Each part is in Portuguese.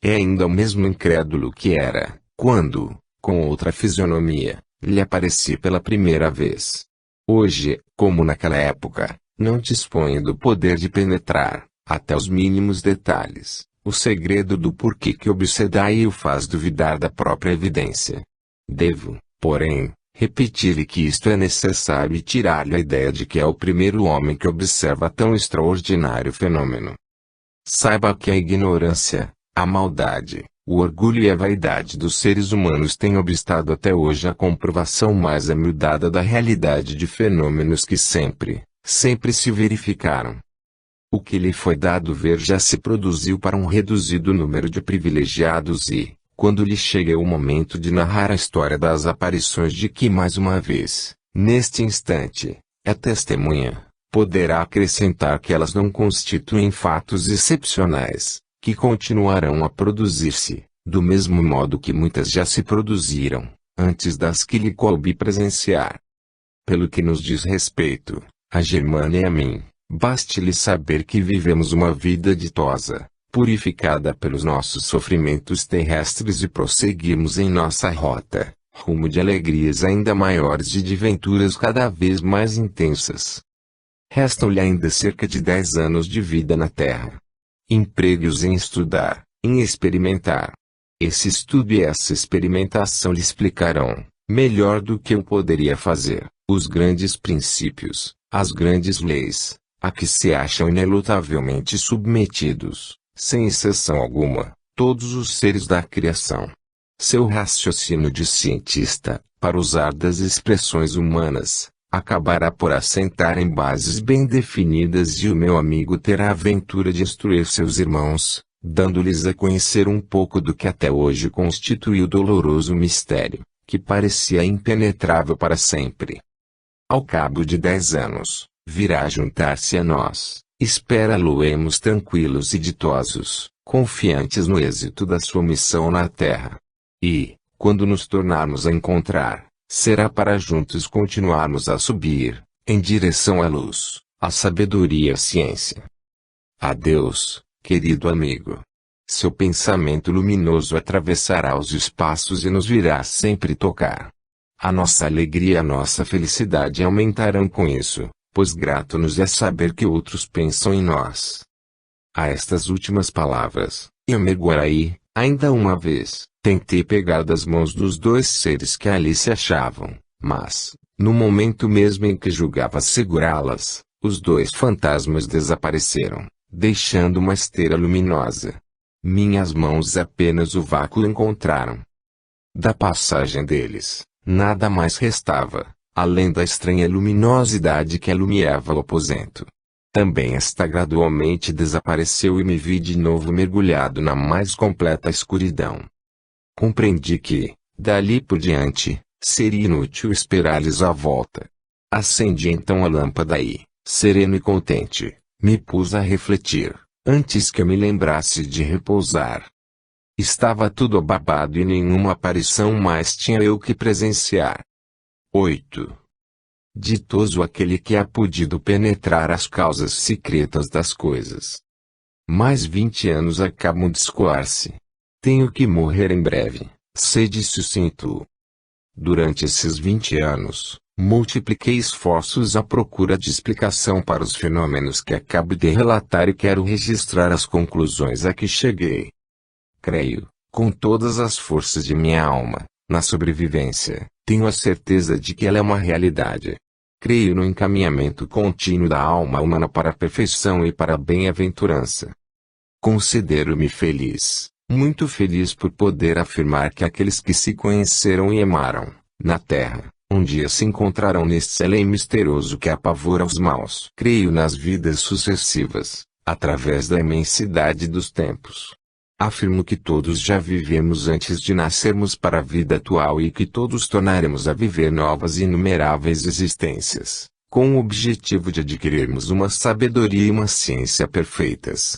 É ainda o mesmo incrédulo que era, quando, com outra fisionomia, lhe apareci pela primeira vez. Hoje, como naquela época, não dispõe do poder de penetrar, até os mínimos detalhes, o segredo do porquê que obsedai e o faz duvidar da própria evidência. Devo, porém, repetir-lhe que isto é necessário e tirar-lhe a ideia de que é o primeiro homem que observa tão extraordinário fenômeno. Saiba que a ignorância, a maldade, o orgulho e a vaidade dos seres humanos têm obstado até hoje a comprovação mais amiudada da realidade de fenômenos que sempre se verificaram. O que lhe foi dado ver já se produziu para um reduzido número de privilegiados e, quando lhe chegue o momento de narrar a história das aparições de que mais uma vez, neste instante, é testemunha, poderá acrescentar que elas não constituem fatos excepcionais, que continuarão a produzir-se, do mesmo modo que muitas já se produziram, antes das que lhe coube presenciar. Pelo que nos diz respeito, a Germana e a mim, baste-lhe saber que vivemos uma vida ditosa, purificada pelos nossos sofrimentos terrestres e prosseguimos em nossa rota, rumo de alegrias ainda maiores e de venturas cada vez mais intensas. Restam-lhe ainda cerca de 10 anos de vida na Terra. Empregue-os em estudar, em experimentar. Esse estudo e essa experimentação lhe explicarão, melhor do que eu poderia fazer, os grandes princípios, as grandes leis, a que se acham inelutavelmente submetidos, sem exceção alguma, todos os seres da criação. Seu raciocínio de cientista, para usar das expressões humanas, acabará por assentar em bases bem definidas e o meu amigo terá a ventura de instruir seus irmãos, dando-lhes a conhecer um pouco do que até hoje constitui o doloroso mistério, que parecia impenetrável para sempre. Ao cabo de 10 anos, virá juntar-se a nós, espera-lo-emos tranquilos e ditosos, confiantes no êxito da sua missão na Terra. E, quando nos tornarmos a encontrar, será para juntos continuarmos a subir, em direção à luz, à sabedoria e à ciência. Adeus, querido amigo. Seu pensamento luminoso atravessará os espaços e nos virá sempre tocar. A nossa alegria e a nossa felicidade aumentarão com isso, pois grato nos é saber que outros pensam em nós. A estas últimas palavras, eu mergulhei, ainda uma vez, tentei pegar das mãos dos dois seres que ali se achavam, mas, no momento mesmo em que julgava segurá-las, os dois fantasmas desapareceram, deixando uma esteira luminosa. Minhas mãos apenas o vácuo encontraram. Da passagem deles, nada mais restava, além da estranha luminosidade que alumiava o aposento. Também esta gradualmente desapareceu e me vi de novo mergulhado na mais completa escuridão. Compreendi que, dali por diante, seria inútil esperar-lhes a volta. Acendi então a lâmpada e, sereno e contente, me pus a refletir, antes que eu me lembrasse de repousar. Estava tudo ababado e nenhuma aparição mais tinha eu que presenciar. 8. Ditoso aquele que há podido penetrar as causas secretas das coisas. Mais 20 anos acabam de escoar-se. Tenho que morrer em breve, sede sucinto. Durante esses 20 anos, multipliquei esforços à procura de explicação para os fenômenos que acabo de relatar e quero registrar as conclusões a que cheguei. Creio, com todas as forças de minha alma, na sobrevivência, tenho a certeza de que ela é uma realidade. Creio no encaminhamento contínuo da alma humana para a perfeição e para a bem-aventurança. Considero-me feliz, muito feliz por poder afirmar que aqueles que se conheceram e amaram, na Terra, um dia se encontrarão neste célere misterioso que apavora os maus. Creio nas vidas sucessivas, através da imensidade dos tempos. Afirmo que todos já vivemos antes de nascermos para a vida atual e que todos tornaremos a viver novas e inumeráveis existências, com o objetivo de adquirirmos uma sabedoria e uma ciência perfeitas.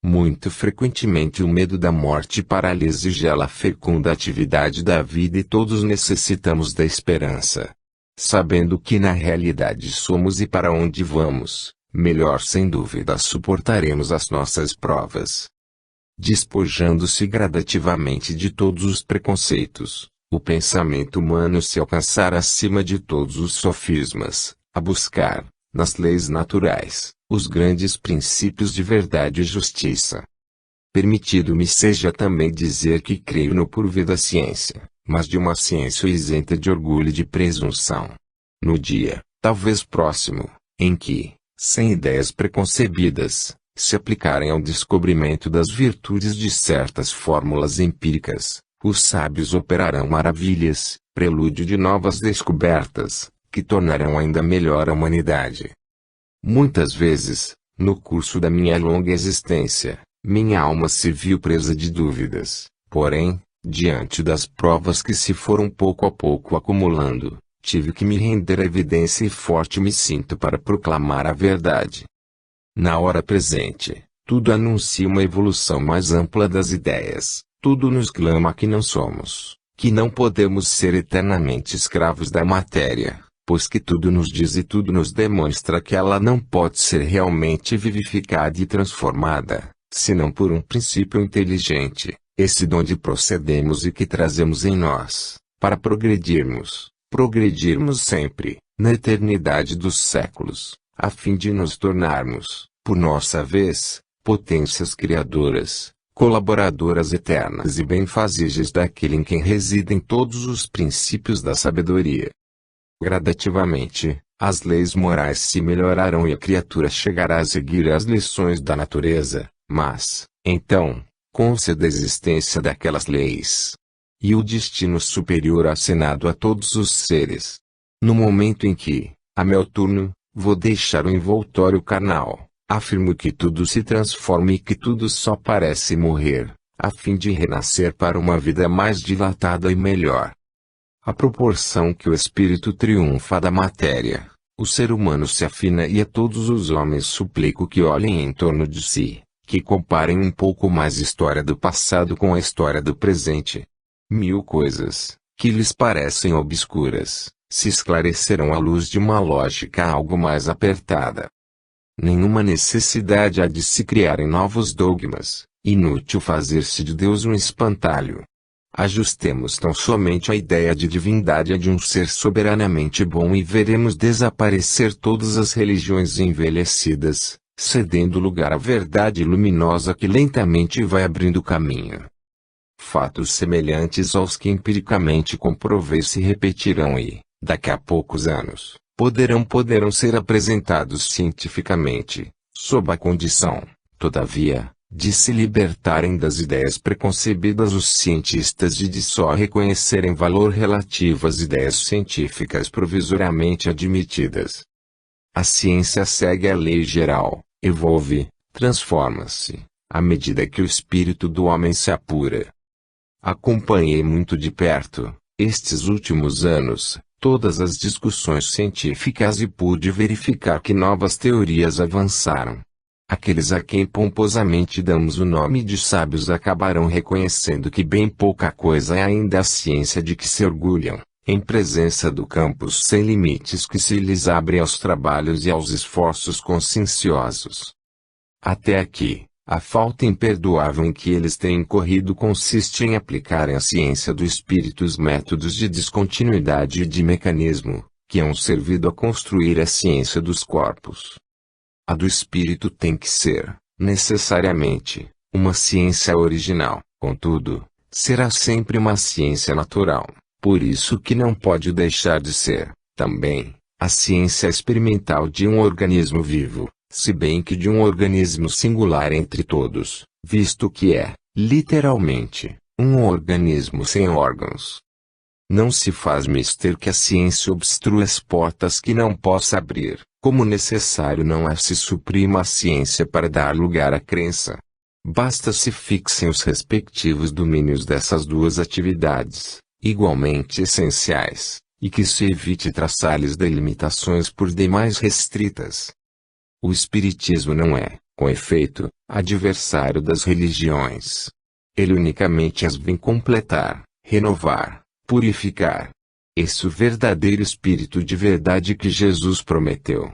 Muito frequentemente o medo da morte paralisa e gela a fecunda atividade da vida e todos necessitamos da esperança. Sabendo que na realidade somos e para onde vamos, melhor sem dúvida suportaremos as nossas provas. despojando-se gradativamente de todos os preconceitos, o pensamento humano se alcançar acima de todos os sofismas, a buscar, nas leis naturais, os grandes princípios de verdade e justiça. Permitido-me seja também dizer que creio no porvir da ciência, mas de uma ciência isenta de orgulho e de presunção. No dia, talvez próximo, em que, sem ideias preconcebidas, se aplicarem ao descobrimento das virtudes de certas fórmulas empíricas, os sábios operarão maravilhas, prelúdio de novas descobertas, que tornarão ainda melhor a humanidade. Muitas vezes, no curso da minha longa existência, minha alma se viu presa de dúvidas, porém, diante das provas que se foram pouco a pouco acumulando, tive que me render à evidência e forte me sinto para proclamar a verdade. Na hora presente, tudo anuncia uma evolução mais ampla das ideias, tudo nos clama que não somos, que não podemos ser eternamente escravos da matéria, pois que tudo nos diz e tudo nos demonstra que ela não pode ser realmente vivificada e transformada, senão por um princípio inteligente, esse de onde procedemos e que trazemos em nós, para progredirmos sempre, na eternidade dos séculos, a fim de nos tornarmos, por nossa vez, potências criadoras, colaboradoras eternas e benfazíveis daquele em quem residem todos os princípios da sabedoria. Gradativamente, as leis morais se melhorarão e a criatura chegará a seguir as lições da natureza, mas, então, conceda a existência daquelas leis. E o destino superior assinado a todos os seres. No momento em que, a meu turno, vou deixar o envoltório carnal, afirmo que tudo se transforma e que tudo só parece morrer, a fim de renascer para uma vida mais dilatada e melhor. À proporção que o espírito triunfa da matéria, o ser humano se afina e a todos os homens suplico que olhem em torno de si, que comparem um pouco mais a história do passado com a história do presente. 1000 coisas, que lhes parecem obscuras, se esclarecerão à luz de uma lógica algo mais apertada. Nenhuma necessidade há de se criarem novos dogmas, inútil fazer-se de Deus um espantalho. Ajustemos tão somente a ideia de divindade a de um ser soberanamente bom e veremos desaparecer todas as religiões envelhecidas, cedendo lugar à verdade luminosa que lentamente vai abrindo caminho. Fatos semelhantes aos que empiricamente comprovei se repetirão e, daqui a poucos anos, poderão ser apresentados cientificamente, sob a condição, todavia, de se libertarem das ideias preconcebidas os cientistas e de só reconhecerem valor relativo às ideias científicas provisoriamente admitidas. A ciência segue a lei geral, evolve, transforma-se, à medida que o espírito do homem se apura. Acompanhei muito de perto, estes últimos anos, todas as discussões científicas e pude verificar que novas teorias avançaram. Aqueles a quem pomposamente damos o nome de sábios acabarão reconhecendo que bem pouca coisa é ainda a ciência de que se orgulham, em presença do campus sem limites que se lhes abre aos trabalhos e aos esforços conscienciosos. Até aqui, a falta imperdoável em que eles têm incorrido consiste em aplicarem à ciência do espírito os métodos de descontinuidade e de mecanismo, que hão servido a construir a ciência dos corpos. A do espírito tem que ser, necessariamente, uma ciência original, contudo, será sempre uma ciência natural, por isso que não pode deixar de ser, também, a ciência experimental de um organismo vivo, se bem que de um organismo singular entre todos, visto que é, literalmente, um organismo sem órgãos. Não se faz mister que a ciência obstrua as portas que não possa abrir, como necessário não é se suprima a ciência para dar lugar à crença. Basta se fixem os respectivos domínios dessas duas atividades, igualmente essenciais, e que se evite traçar-lhes delimitações por demais restritas. O espiritismo não é, com efeito, adversário das religiões. Ele unicamente as vem completar, renovar, purificar. Esse o verdadeiro espírito de verdade que Jesus prometeu.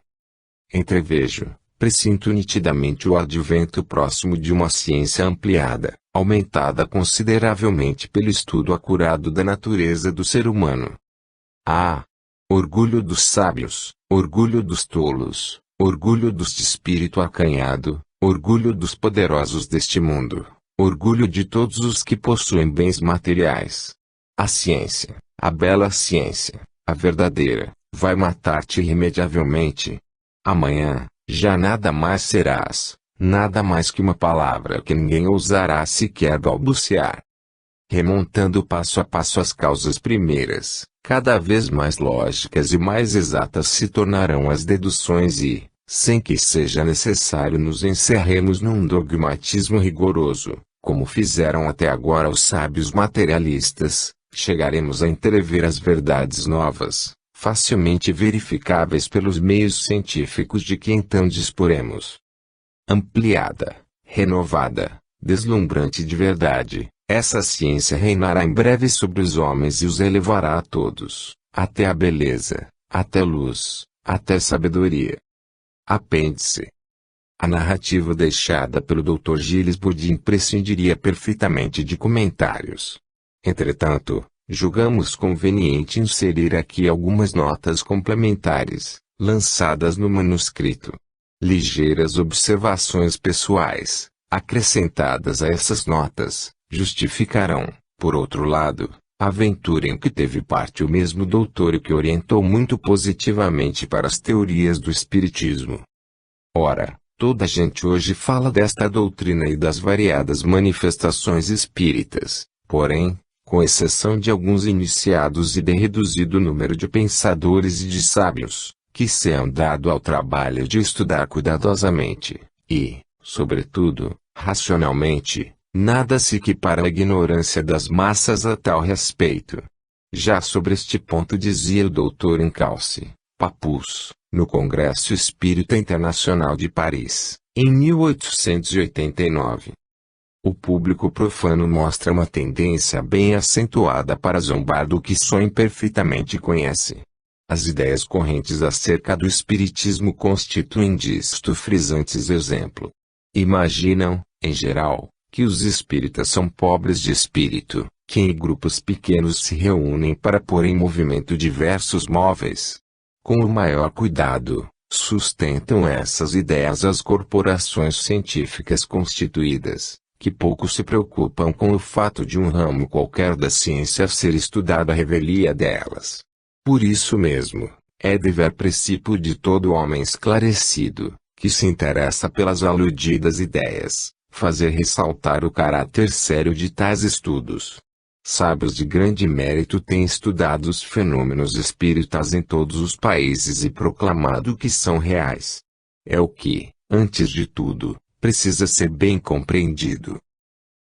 Entrevejo, presinto nitidamente o advento próximo de uma ciência ampliada, aumentada consideravelmente pelo estudo acurado da natureza do ser humano. Ah! Orgulho dos sábios, orgulho dos tolos, orgulho dos de espírito acanhado, orgulho dos poderosos deste mundo, orgulho de todos os que possuem bens materiais. A ciência, a bela ciência, a verdadeira, vai matar-te irremediavelmente. Amanhã, já nada mais serás, nada mais que uma palavra que ninguém ousará sequer balbuciar. Remontando passo a passo as causas primeiras, cada vez mais lógicas e mais exatas se tornarão as deduções e, sem que seja necessário nos encerremos num dogmatismo rigoroso, como fizeram até agora os sábios materialistas, chegaremos a entrever as verdades novas, facilmente verificáveis pelos meios científicos de que então disporemos. Ampliada, renovada, deslumbrante de verdade, essa ciência reinará em breve sobre os homens e os elevará a todos, até a beleza, até a luz, até a sabedoria. Apêndice. A narrativa deixada pelo Dr. Gilles Bourdin prescindiria perfeitamente de comentários. Entretanto, julgamos conveniente inserir aqui algumas notas complementares, lançadas no manuscrito. Ligeiras observações pessoais, acrescentadas a essas notas, justificarão, por outro lado, a aventura em que teve parte o mesmo doutor e que orientou muito positivamente para as teorias do espiritismo. Ora, toda a gente hoje fala desta doutrina e das variadas manifestações espíritas, porém, com exceção de alguns iniciados e de reduzido número de pensadores e de sábios, que se han dado ao trabalho de estudar cuidadosamente, e, sobretudo, racionalmente, nada se equipara à ignorância das massas a tal respeito. Já sobre este ponto dizia o Dr. Encalce, Papus, no Congresso Espírita Internacional de Paris, em 1889. O público profano mostra uma tendência bem acentuada para zombar do que só imperfeitamente conhece. As ideias correntes acerca do espiritismo constituem disto frisantes exemplo. Imaginam, em geral, que os espíritas são pobres de espírito, que em grupos pequenos se reúnem para pôr em movimento diversos móveis. Com o maior cuidado, sustentam essas ideias as corporações científicas constituídas, que pouco se preocupam com o fato de um ramo qualquer da ciência ser estudado à revelia delas. Por isso mesmo, é dever princípio de todo homem esclarecido, que se interessa pelas aludidas ideias, fazer ressaltar o caráter sério de tais estudos. Sábios de grande mérito têm estudado os fenômenos espíritas em todos os países e proclamado que são reais. É o que, antes de tudo, precisa ser bem compreendido.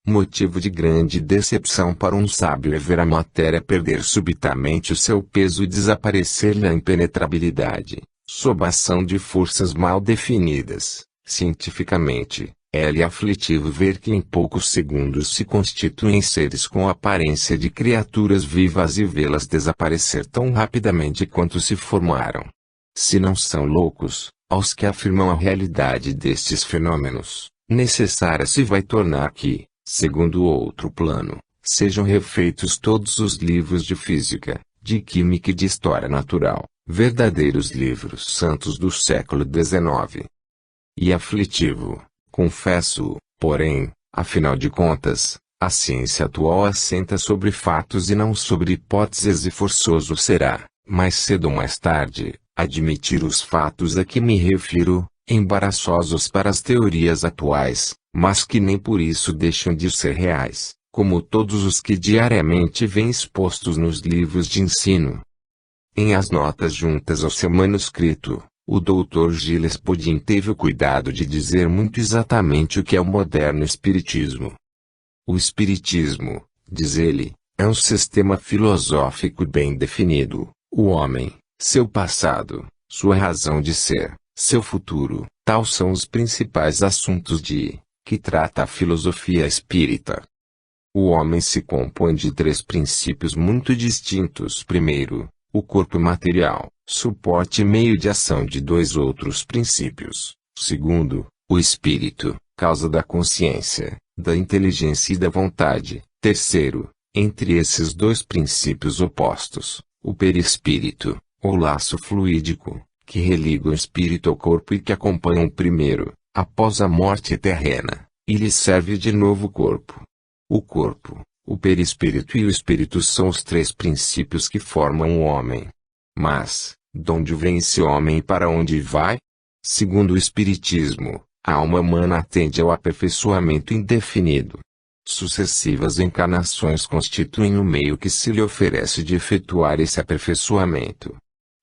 Motivo de grande decepção para um sábio é ver a matéria perder subitamente o seu peso e desaparecer-lhe a impenetrabilidade, sob a ação de forças mal definidas. Cientificamente, é-lhe aflitivo ver que em poucos segundos se constituem seres com aparência de criaturas vivas e vê-las desaparecer tão rapidamente quanto se formaram. Se não são loucos, aos que afirmam a realidade destes fenômenos, necessária se vai tornar que, segundo outro plano, sejam refeitos todos os livros de física, de química e de história natural, verdadeiros livros santos do século XIX. E aflitivo, confesso, porém, afinal de contas, a ciência atual assenta sobre fatos e não sobre hipóteses e forçoso será, mais cedo ou mais tarde, admitir os fatos a que me refiro, embaraçosos para as teorias atuais, mas que nem por isso deixam de ser reais, como todos os que diariamente vêm expostos nos livros de ensino. Em as notas juntas ao seu manuscrito, o Dr. Gilles Bourdin teve o cuidado de dizer muito exatamente o que é o moderno espiritismo. O espiritismo, diz ele, é um sistema filosófico bem definido. O homem, seu passado, sua razão de ser, seu futuro, tal são os principais assuntos de que trata a filosofia espírita. O homem se compõe de três princípios muito distintos. Primeiro, o corpo material, suporte e meio de ação de dois outros princípios, Segundo, o espírito, causa da consciência, da inteligência e da vontade. Terceiro, entre esses dois princípios opostos, o perispírito, ou laço fluídico, que religa o espírito ao corpo e que acompanha o primeiro, após a morte terrena, e lhe serve de novo corpo. O corpo, o perispírito e o espírito são os três princípios que formam o homem. Mas, de onde vem esse homem e para onde vai? Segundo o Espiritismo, a alma humana tende ao aperfeiçoamento indefinido. Sucessivas encarnações constituem o meio que se lhe oferece de efetuar esse aperfeiçoamento.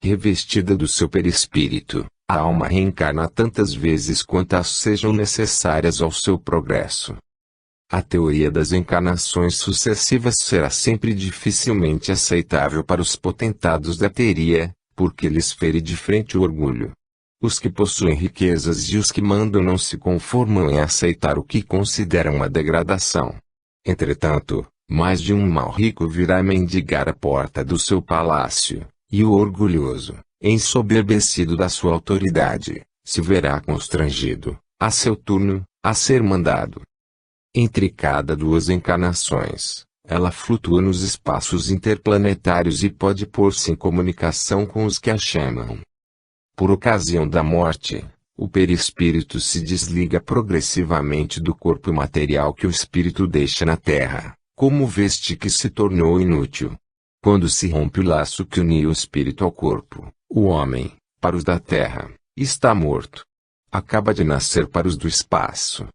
Revestida do seu perispírito, a alma reencarna tantas vezes quantas sejam necessárias ao seu progresso. A teoria das encarnações sucessivas será sempre dificilmente aceitável para os potentados da teoria, porque lhes fere de frente o orgulho. Os que possuem riquezas e os que mandam não se conformam em aceitar o que consideram uma degradação. Entretanto, mais de um mau rico virá mendigar à porta do seu palácio, e o orgulhoso, ensoberbecido da sua autoridade, se verá constrangido, a seu turno, a ser mandado. Entre cada duas encarnações, ela flutua nos espaços interplanetários e pode pôr-se em comunicação com os que a chamam. Por ocasião da morte, o perispírito se desliga progressivamente do corpo material que o espírito deixa na Terra, como veste que se tornou inútil. Quando se rompe o laço que unia o espírito ao corpo, o homem, para os da Terra, está morto. Acaba de nascer para os do espaço.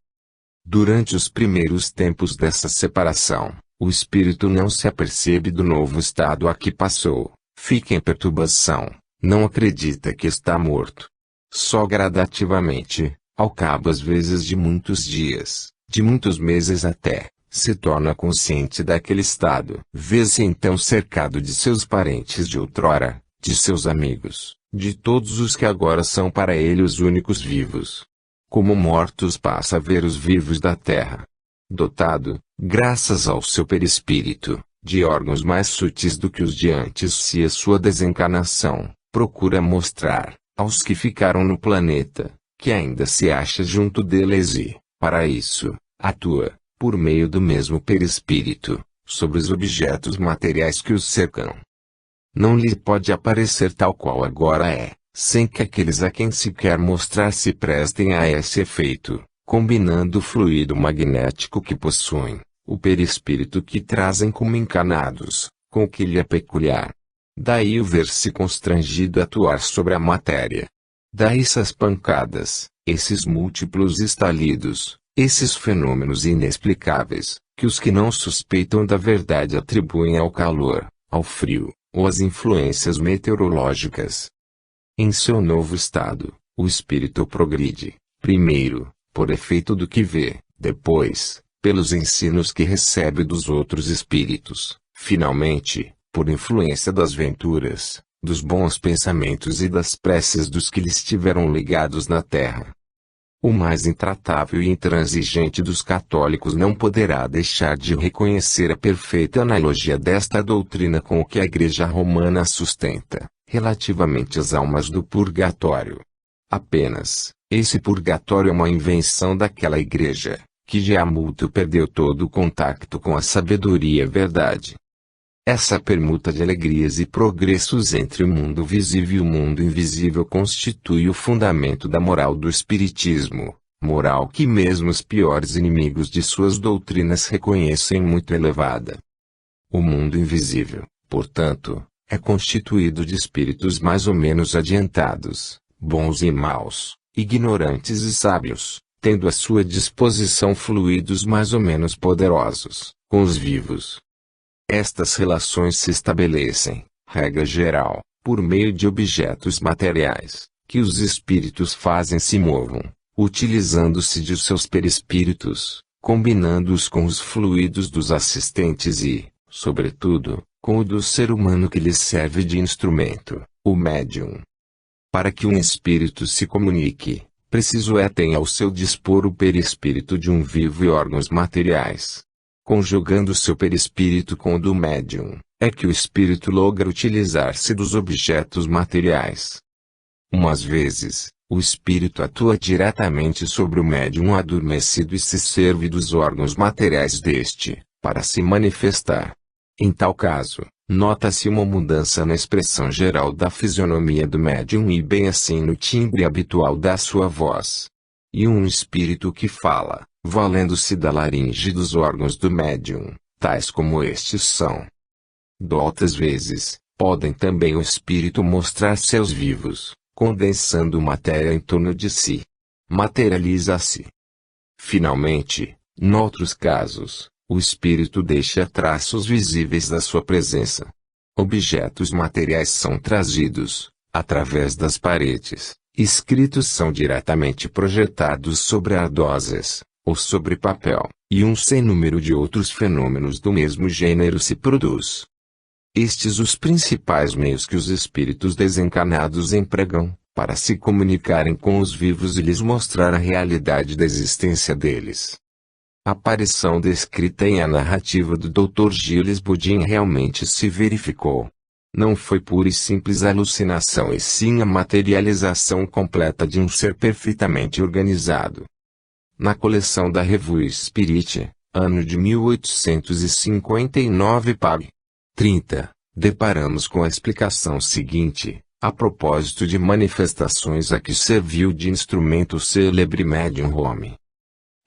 Durante os primeiros tempos dessa separação, o espírito não se apercebe do novo estado a que passou, fica em perturbação, não acredita que está morto. Só gradativamente, ao cabo às vezes de muitos dias, de muitos meses até, se torna consciente daquele estado. Vê-se então cercado de seus parentes de outrora, de seus amigos, de todos os que agora são para ele os únicos vivos. Como mortos passa a ver os vivos da terra. Dotado, graças ao seu perispírito, de órgãos mais sutis do que os de antes se a sua desencarnação, procura mostrar, aos que ficaram no planeta, que ainda se acha junto deles e, para isso, atua, por meio do mesmo perispírito, sobre os objetos materiais que os cercam. Não lhe pode aparecer tal qual agora é, sem que aqueles a quem se quer mostrar se prestem a esse efeito, combinando o fluido magnético que possuem, o perispírito que trazem como encarnados, com o que lhe é peculiar. Daí o ver-se constrangido a atuar sobre a matéria. Daí essas pancadas, esses múltiplos estalidos, esses fenômenos inexplicáveis, que os que não suspeitam da verdade atribuem ao calor, ao frio, ou às influências meteorológicas. Em seu novo estado, o espírito progride, primeiro, por efeito do que vê, depois, pelos ensinos que recebe dos outros espíritos, finalmente, por influência das venturas, dos bons pensamentos e das preces dos que lhe estiveram ligados na terra. O mais intratável e intransigente dos católicos não poderá deixar de reconhecer a perfeita analogia desta doutrina com o que a Igreja Romana sustenta, relativamente às almas do purgatório. Apenas, esse purgatório é uma invenção daquela Igreja, que já há muito perdeu todo o contacto com a sabedoria e a verdade. Essa permuta de alegrias e progressos entre o mundo visível e o mundo invisível constitui o fundamento da moral do Espiritismo, moral que mesmo os piores inimigos de suas doutrinas reconhecem muito elevada. O mundo invisível, portanto, é constituído de espíritos mais ou menos adiantados, bons e maus, ignorantes e sábios, tendo à sua disposição fluidos mais ou menos poderosos, com os vivos. Estas relações se estabelecem, regra geral, por meio de objetos materiais, que os espíritos fazem se movam, utilizando-se de seus perispíritos, combinando-os com os fluidos dos assistentes e, sobretudo, com o do ser humano que lhes serve de instrumento, o médium. Para que um espírito se comunique, preciso é ter ao seu dispor o perispírito de um vivo e órgãos materiais. Conjugando seu perispírito com o do médium, é que o espírito logra utilizar-se dos objetos materiais. Umas vezes, O espírito atua diretamente sobre o médium adormecido e se serve dos órgãos materiais deste, para se manifestar. Em tal caso, nota-se uma mudança na expressão geral da fisionomia do médium e bem assim no timbre habitual da sua voz. E um espírito que fala, valendo-se da laringe dos órgãos do médium, tais como estes são. Outras vezes, podem também o espírito mostrar seus vivos, condensando matéria em torno de si. Materializa-se. Finalmente, noutros casos, o espírito deixa traços visíveis da sua presença. Objetos materiais são trazidos, através das paredes, escritos são diretamente projetados sobre ardosas, ou sobre papel, e um sem número de outros fenômenos do mesmo gênero se produz. Estes os principais meios que os espíritos desencarnados empregam, para se comunicarem com os vivos e lhes mostrar a realidade da existência deles. A aparição descrita em A Narrativa do Dr. Gilles Bodin realmente se verificou. Não foi pura e simples alucinação e sim a materialização completa de um ser perfeitamente organizado. Na coleção da Revue Spirit, ano de 1859 pág. 30, deparamos com a explicação seguinte, a propósito de manifestações a que serviu de instrumento o célebre médium Home.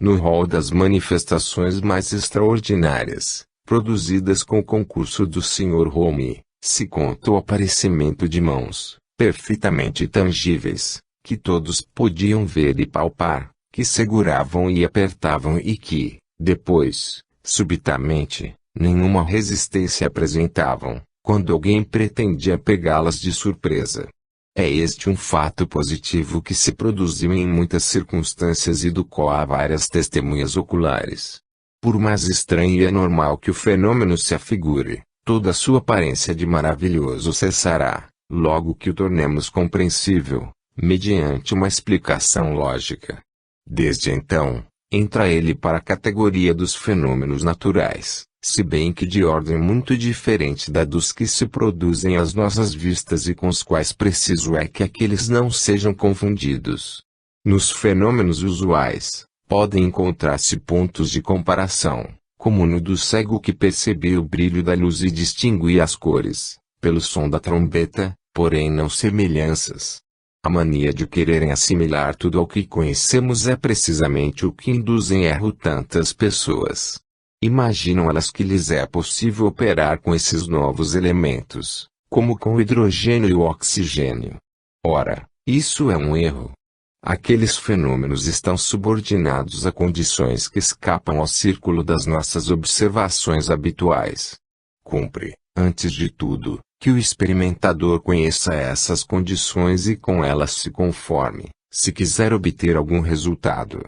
No rol das manifestações mais extraordinárias, produzidas com o concurso do Sr. Home, se conta o aparecimento de mãos, perfeitamente tangíveis, que todos podiam ver e palpar, que seguravam e apertavam e que, depois, subitamente, nenhuma resistência apresentavam, quando alguém pretendia pegá-las de surpresa. É este um fato positivo que se produziu em muitas circunstâncias e do qual há várias testemunhas oculares. Por mais estranho e anormal que o fenômeno se afigure, toda a sua aparência de maravilhoso cessará, logo que o tornemos compreensível, mediante uma explicação lógica. Desde então, entra ele para a categoria dos fenômenos naturais, se bem que de ordem muito diferente da dos que se produzem às nossas vistas e com os quais preciso é que aqueles não sejam confundidos. Nos fenômenos usuais, podem encontrar-se pontos de comparação, como no do cego que percebia o brilho da luz e distinguia as cores, pelo som da trombeta, porém não semelhanças. A mania de quererem assimilar tudo ao que conhecemos é precisamente o que induz em erro tantas pessoas. Imaginam elas que lhes é possível operar com esses novos elementos, como com o hidrogênio e o oxigênio. Ora, isso é um erro. Aqueles fenômenos estão subordinados a condições que escapam ao círculo das nossas observações habituais. Cumpre, antes de tudo, que o experimentador conheça essas condições e com elas se conforme, se quiser obter algum resultado.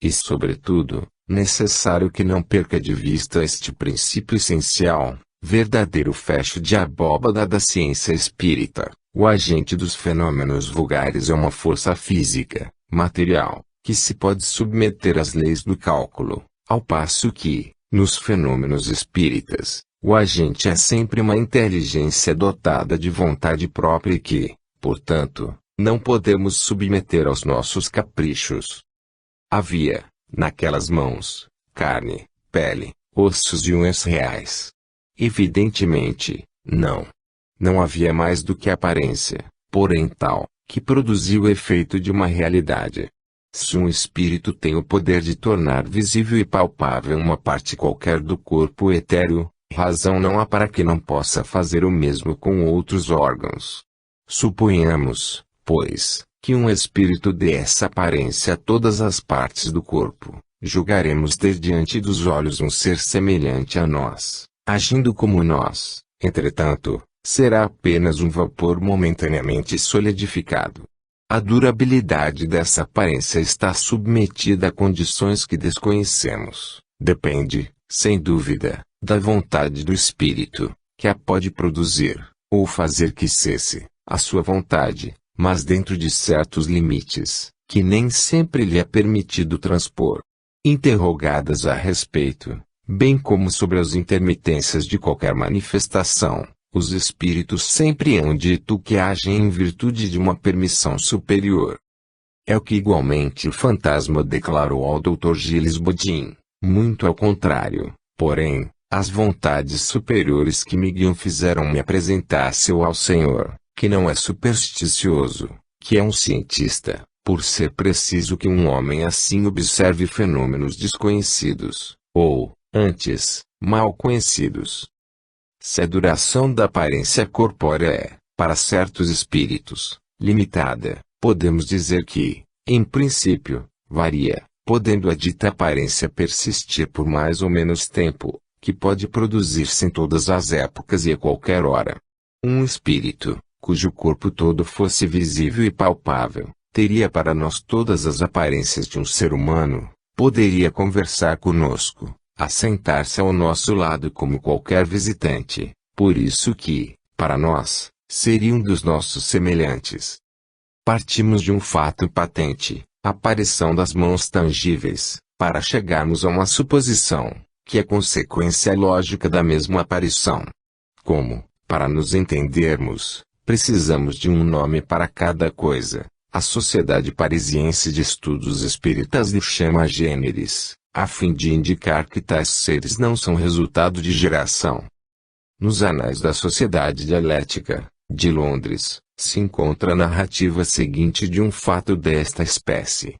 E, sobretudo, necessário que não perca de vista este princípio essencial, verdadeiro fecho de abóbada da ciência espírita. O agente dos fenômenos vulgares é uma força física, material, que se pode submeter às leis do cálculo, ao passo que, nos fenômenos espíritas, o agente é sempre uma inteligência dotada de vontade própria e que, portanto, não podemos submeter aos nossos caprichos. Havia, naquelas mãos, carne, pele, ossos e unhas reais. Evidentemente, não havia mais do que aparência, porém tal, que produziu o efeito de uma realidade. Se um espírito tem o poder de tornar visível e palpável uma parte qualquer do corpo etéreo, razão não há para que não possa fazer o mesmo com outros órgãos. Suponhamos, pois, que um espírito dê essa aparência a todas as partes do corpo, julgaremos ter diante dos olhos um ser semelhante a nós, agindo como nós. Entretanto, será apenas um vapor momentaneamente solidificado. A durabilidade dessa aparência está submetida a condições que desconhecemos. Depende, sem dúvida, da vontade do espírito, que a pode produzir, ou fazer que cesse, a sua vontade, mas dentro de certos limites, que nem sempre lhe é permitido transpor. Interrogadas a respeito, bem como sobre as intermitências de qualquer manifestação, os espíritos sempre hão dito que agem em virtude de uma permissão superior. É o que igualmente o fantasma declarou ao Dr. Gilles Bodin. Muito ao contrário, porém, as vontades superiores que me guiam fizeram-me apresentar-se ao Senhor, que não é supersticioso, que é um cientista, por ser preciso que um homem assim observe fenômenos desconhecidos, ou, antes, mal conhecidos. Se a duração da aparência corpórea é, para certos espíritos, limitada, podemos dizer que, em princípio, varia, podendo a dita aparência persistir por mais ou menos tempo, que pode produzir-se em todas as épocas e a qualquer hora. Um espírito, cujo corpo todo fosse visível e palpável, teria para nós todas as aparências de um ser humano, poderia conversar conosco, assentar-se ao nosso lado como qualquer visitante, por isso que, para nós, seria um dos nossos semelhantes. Partimos de um fato patente, a aparição das mãos tangíveis, para chegarmos a uma suposição, que é consequência lógica da mesma aparição. Como, para nos entendermos, precisamos de um nome para cada coisa, a Sociedade Parisiense de Estudos Espíritas lhe chama gêneres, a fim de indicar que tais seres não são resultado de geração. Nos Anais da Sociedade Dialética, de Londres, se encontra a narrativa seguinte de um fato desta espécie.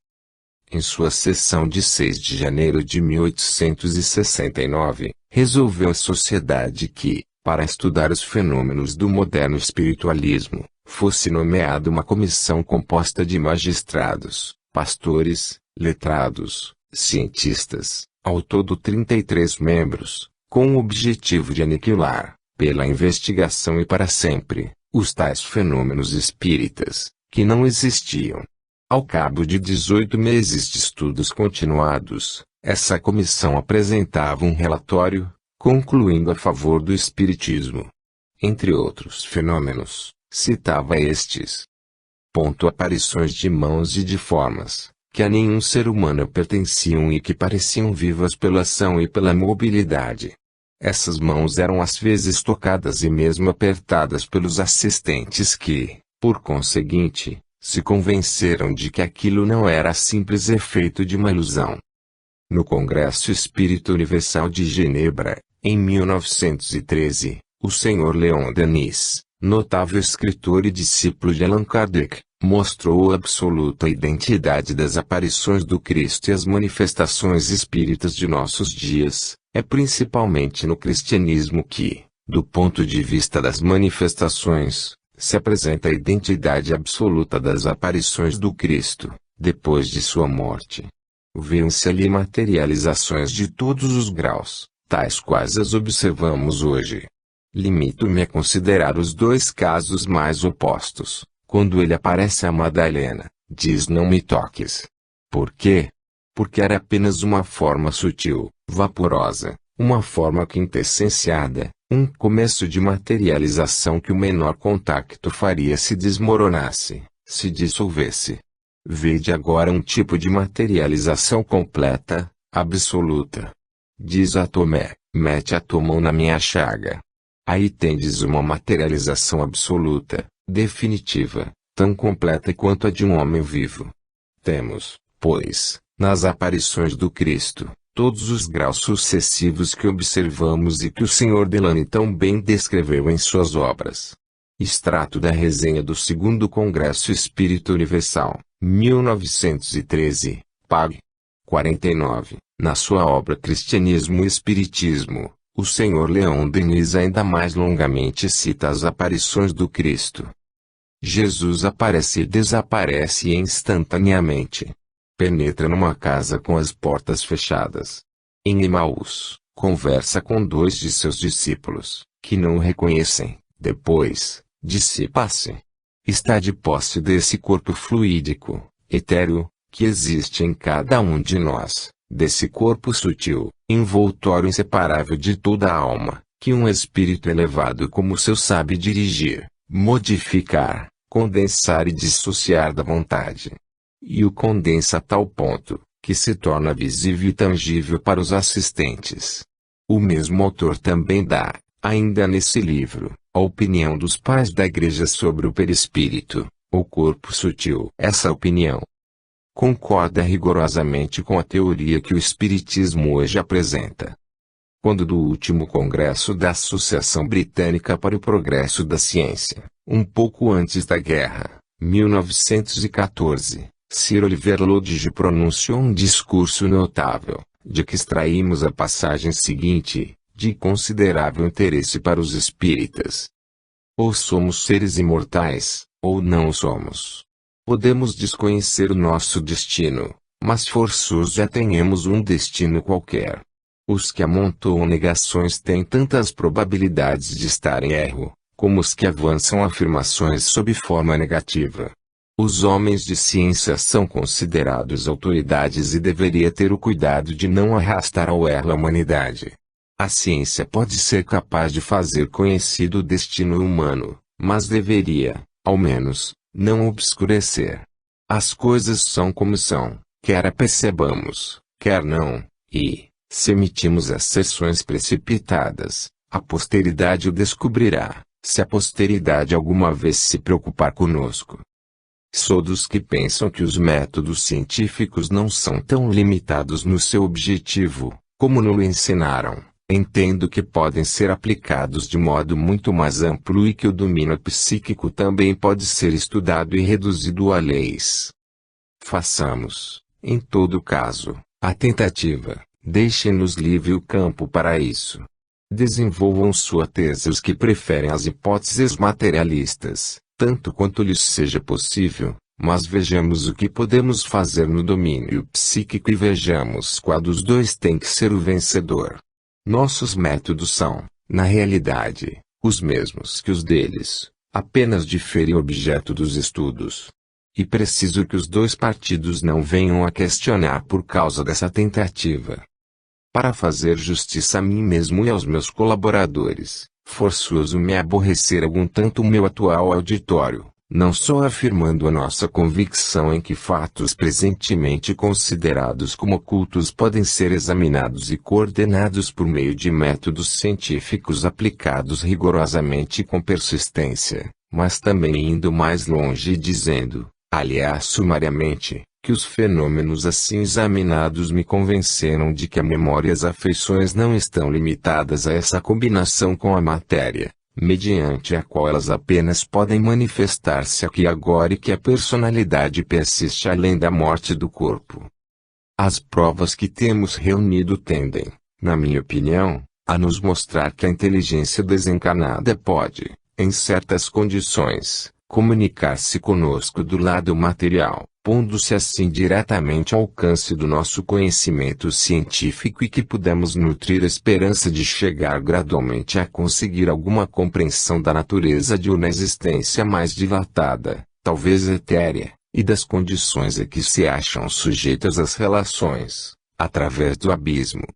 Em sua sessão de 6 de janeiro de 1869, resolveu a sociedade que, para estudar os fenômenos do moderno espiritualismo, fosse nomeada uma comissão composta de magistrados, pastores, letrados, cientistas, ao todo 33 membros, com o objetivo de aniquilar, pela investigação e para sempre, os tais fenômenos espíritas, que não existiam. Ao cabo de 18 meses de estudos continuados, essa comissão apresentava um relatório, concluindo a favor do espiritismo. Entre outros fenômenos, citava estes. Aparições de mãos e de formas, que a nenhum ser humano pertenciam e que pareciam vivas pela ação e pela mobilidade. Essas mãos eram às vezes tocadas e mesmo apertadas pelos assistentes que, por conseguinte, se convenceram de que aquilo não era simples efeito de uma ilusão. No Congresso Espírita Universal de Genebra, em 1913, o Sr. Leon Denis, notável escritor e discípulo de Allan Kardec, mostrou a absoluta identidade das aparições do Cristo e as manifestações espíritas de nossos dias. É principalmente no cristianismo que, do ponto de vista das manifestações, se apresenta a identidade absoluta das aparições do Cristo, depois de sua morte. Vêem-se ali materializações de todos os graus, tais quais as observamos hoje. Limito-me a considerar os dois casos mais opostos. Quando ele aparece a Madalena, diz: não me toques. Por quê? Porque era apenas uma forma sutil, vaporosa, uma forma quintessenciada, um começo de materialização que o menor contacto faria se desmoronasse, se dissolvesse. Vede agora um tipo de materialização completa, absoluta. Diz a Tomé: mete a tua mão na minha chaga. Aí tendes uma materialização absoluta, definitiva, tão completa quanto a de um homem vivo. Temos, pois, nas aparições do Cristo, todos os graus sucessivos que observamos e que o Sr. Delany tão bem descreveu em suas obras. Extrato da resenha do 2º Congresso Espírita Universal, 1913, pág. 49, na sua obra Cristianismo e Espiritismo, o Sr. Leon Denis ainda mais longamente cita as aparições do Cristo. Jesus aparece e desaparece instantaneamente. Penetra numa casa com as portas fechadas. Em Emaús, conversa com 2 de seus discípulos, que não o reconhecem. Depois, dissipa-se. Está de posse desse corpo fluídico, etéreo, que existe em cada um de nós, desse corpo sutil, envoltório inseparável de toda a alma, que um espírito elevado como o seu sabe dirigir, modificar, condensar e dissociar da vontade. E o condensa a tal ponto, que se torna visível e tangível para os assistentes. O mesmo autor também dá, ainda nesse livro, a opinião dos pais da Igreja sobre o perispírito, o corpo sutil. Essa opinião concorda rigorosamente com a teoria que o Espiritismo hoje apresenta. Quando do último Congresso da Associação Britânica para o Progresso da Ciência, um pouco antes da guerra, 1914, Sir Oliver Lodge pronunciou um discurso notável, de que extraímos a passagem seguinte, de considerável interesse para os espíritas. Ou somos seres imortais, ou não o somos. Podemos desconhecer o nosso destino, mas forçoso é tenhamos um destino qualquer. Os que amontoam negações têm tantas probabilidades de estar em erro, como os que avançam afirmações sob forma negativa. Os homens de ciência são considerados autoridades e deveria ter o cuidado de não arrastar ao erro a humanidade. A ciência pode ser capaz de fazer conhecido o destino humano, mas deveria, ao menos, não obscurecer. As coisas são como são, quer a percebamos, quer não, e, se emitimos asserções precipitadas, a posteridade o descobrirá, se a posteridade alguma vez se preocupar conosco. Sou dos que pensam que os métodos científicos não são tão limitados no seu objetivo, como nos ensinaram. Entendo que podem ser aplicados de modo muito mais amplo e que o domínio psíquico também pode ser estudado e reduzido a leis. Façamos, em todo caso, a tentativa, deixem-nos livre o campo para isso. Desenvolvam sua tese os que preferem as hipóteses materialistas, tanto quanto lhes seja possível, mas vejamos o que podemos fazer no domínio psíquico e vejamos qual dos dois tem que ser o vencedor. Nossos métodos são, na realidade, os mesmos que os deles, apenas diferem o objeto dos estudos. E preciso que os dois partidos não venham a questionar por causa dessa tentativa. Para fazer justiça a mim mesmo e aos meus colaboradores, forçoso me aborrecer algum tanto o meu atual auditório, não só afirmando a nossa convicção em que fatos presentemente considerados como ocultos podem ser examinados e coordenados por meio de métodos científicos aplicados rigorosamente e com persistência, mas também indo mais longe e dizendo, aliás sumariamente, que os fenômenos assim examinados me convenceram de que a memória e as afeições não estão limitadas a essa combinação com a matéria, mediante a qual elas apenas podem manifestar-se aqui e agora e que a personalidade persiste além da morte do corpo. As provas que temos reunido tendem, na minha opinião, a nos mostrar que a inteligência desencarnada pode, em certas condições, comunicar-se conosco do lado material, pondo-se assim diretamente ao alcance do nosso conhecimento científico e que pudemos nutrir a esperança de chegar gradualmente a conseguir alguma compreensão da natureza de uma existência mais dilatada, talvez etérea, e das condições a que se acham sujeitas as relações, através do abismo.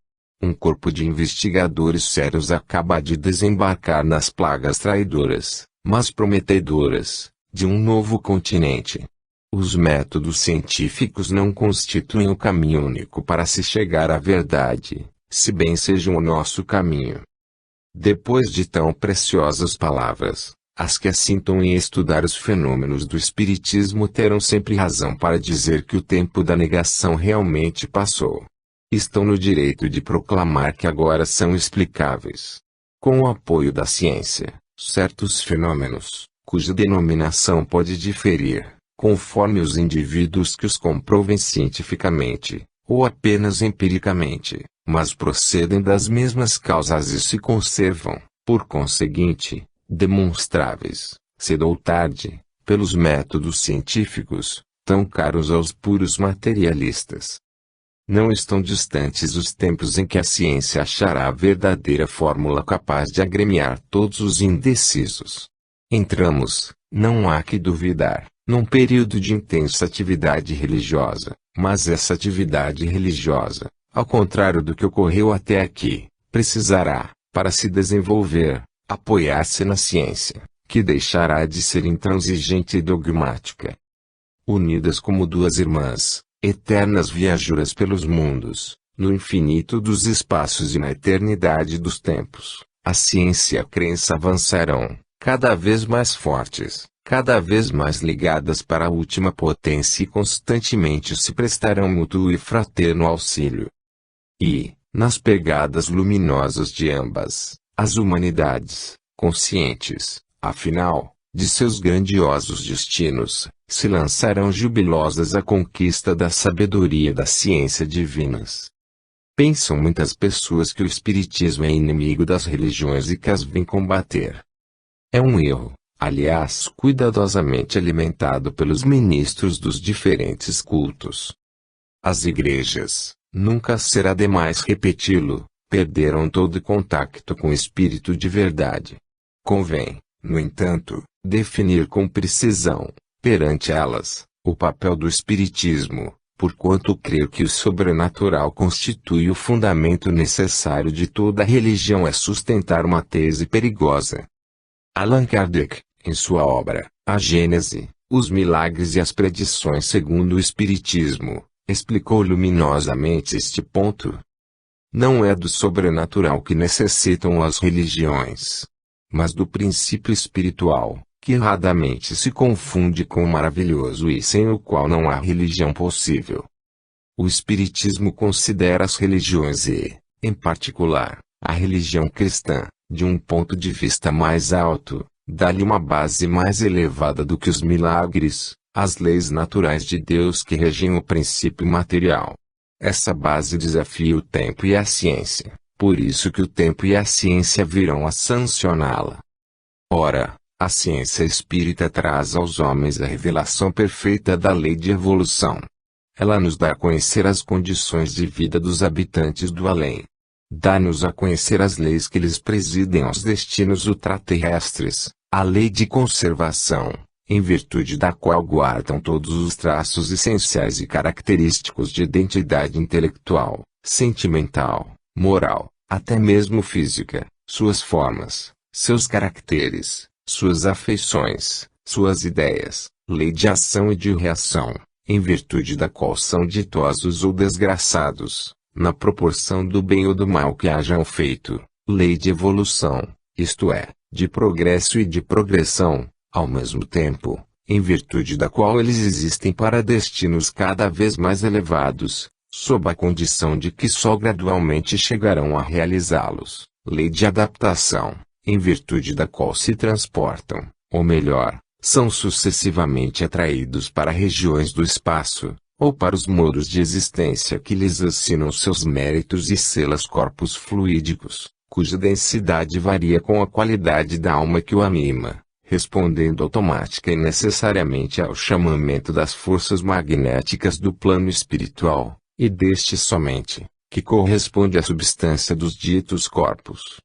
Um corpo de investigadores sérios acaba de desembarcar nas plagas traidoras, mas prometedoras, de um novo continente. Os métodos científicos não constituem o caminho único para se chegar à verdade, se bem sejam o nosso caminho. Depois de tão preciosas palavras, as que assintam em estudar os fenômenos do Espiritismo terão sempre razão para dizer que o tempo da negação realmente passou. Estão no direito de proclamar que agora são explicáveis. Com o apoio da ciência, certos fenômenos, cuja denominação pode diferir, conforme os indivíduos que os comprovem cientificamente, ou apenas empiricamente, mas procedem das mesmas causas e se conservam, por conseguinte, demonstráveis, cedo ou tarde, pelos métodos científicos, tão caros aos puros materialistas. Não estão distantes os tempos em que a ciência achará a verdadeira fórmula capaz de agremiar todos os indecisos. Entramos, não há que duvidar, num período de intensa atividade religiosa, mas essa atividade religiosa, ao contrário do que ocorreu até aqui, precisará, para se desenvolver, apoiar-se na ciência, que deixará de ser intransigente e dogmática. Unidas como duas irmãs, eternas viajuras pelos mundos, no infinito dos espaços e na eternidade dos tempos, a ciência e a crença avançarão, cada vez mais fortes, cada vez mais ligadas para a última potência e constantemente se prestarão mútuo e fraterno auxílio. E, nas pegadas luminosas de ambas, as humanidades, conscientes, afinal, de seus grandiosos destinos, se lançarão jubilosas à conquista da sabedoria e da ciência divinas. Pensam muitas pessoas que o espiritismo é inimigo das religiões e que as vem combater. É um erro, aliás, cuidadosamente alimentado pelos ministros dos diferentes cultos. As igrejas, nunca será demais repeti-lo, perderam todo contato com o espírito de verdade. Convém, no entanto, definir com precisão, perante elas, o papel do espiritismo, porquanto crer que o sobrenatural constitui o fundamento necessário de toda religião é sustentar uma tese perigosa. Allan Kardec, em sua obra, A Gênese, os milagres e as predições segundo o espiritismo, explicou luminosamente este ponto. Não é do sobrenatural que necessitam as religiões, mas do princípio espiritual, que erradamente se confunde com o maravilhoso e sem o qual não há religião possível. O espiritismo considera as religiões e, em particular, a religião cristã, de um ponto de vista mais alto, dá-lhe uma base mais elevada do que os milagres, as leis naturais de Deus que regem o princípio material. Essa base desafia o tempo e a ciência, por isso que o tempo e a ciência virão a sancioná-la. Ora, a ciência espírita traz aos homens a revelação perfeita da lei de evolução. Ela nos dá a conhecer as condições de vida dos habitantes do além. Dá-nos a conhecer as leis que lhes presidem aos destinos ultraterrestres, a lei de conservação, em virtude da qual guardam todos os traços essenciais e característicos de identidade intelectual, sentimental, moral, até mesmo física, suas formas, seus caracteres, suas afeições, suas ideias, lei de ação e de reação, em virtude da qual são ditosos ou desgraçados, na proporção do bem ou do mal que hajam feito, lei de evolução, isto é, de progresso e de progressão, ao mesmo tempo, em virtude da qual eles existem para destinos cada vez mais elevados, sob a condição de que só gradualmente chegarão a realizá-los, lei de adaptação, em virtude da qual se transportam, ou melhor, são sucessivamente atraídos para regiões do espaço, ou para os modos de existência que lhes assinam seus méritos e selas corpos fluídicos, cuja densidade varia com a qualidade da alma que o anima, respondendo automática e necessariamente ao chamamento das forças magnéticas do plano espiritual, e deste somente, que corresponde à substância dos ditos corpos.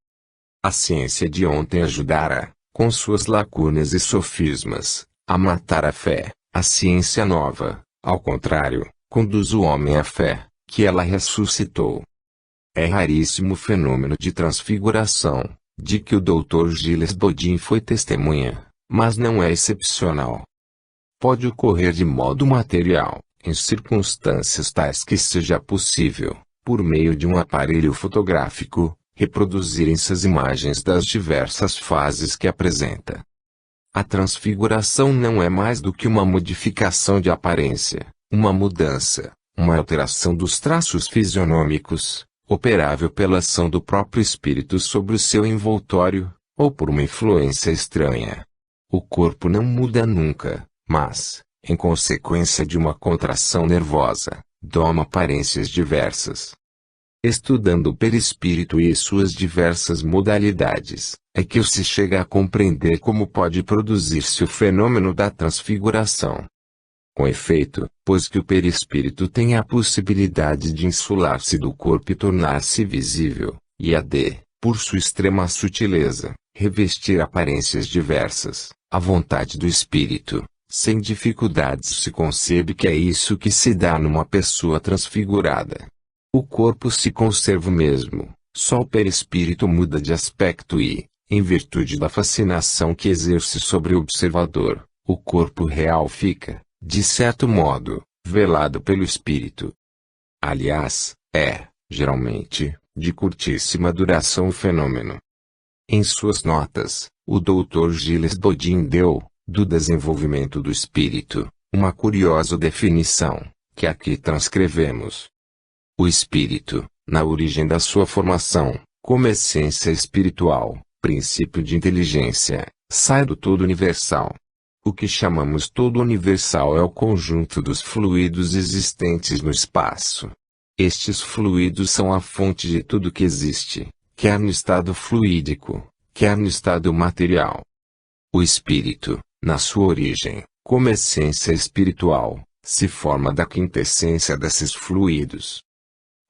A ciência de ontem ajudara, com suas lacunas e sofismas, a matar a fé. A ciência nova, ao contrário, conduz o homem à fé, que ela ressuscitou. É raríssimo o fenômeno de transfiguração, de que o Dr. Gilles Bodin foi testemunha, mas não é excepcional. Pode ocorrer de modo material, em circunstâncias tais que seja possível, por meio de um aparelho fotográfico, reproduzirem-se as imagens das diversas fases que apresenta. A transfiguração não é mais do que uma modificação de aparência, uma mudança, uma alteração dos traços fisionômicos, operável pela ação do próprio espírito sobre o seu envoltório, ou por uma influência estranha. O corpo não muda nunca, mas, em consequência de uma contração nervosa, doma aparências diversas. Estudando o perispírito e suas diversas modalidades, é que se chega a compreender como pode produzir-se o fenômeno da transfiguração. Com efeito, pois que o perispírito tem a possibilidade de insular-se do corpo e tornar-se visível, e por sua extrema sutileza, revestir aparências diversas, a vontade do espírito, sem dificuldades se concebe que é isso que se dá numa pessoa transfigurada. O corpo se conserva o mesmo, só o perispírito muda de aspecto e, em virtude da fascinação que exerce sobre o observador, o corpo real fica, de certo modo, velado pelo espírito. Aliás, geralmente, de curtíssima duração o fenômeno. Em suas notas, o Dr. Gilles Bodin deu, do desenvolvimento do espírito, uma curiosa definição, que aqui transcrevemos. O espírito, na origem da sua formação, como essência espiritual, princípio de inteligência, sai do todo universal. O que chamamos todo universal é o conjunto dos fluidos existentes no espaço. Estes fluidos são a fonte de tudo que existe, quer no estado fluídico, quer no estado material. O espírito, na sua origem, como essência espiritual, se forma da quintessência desses fluidos.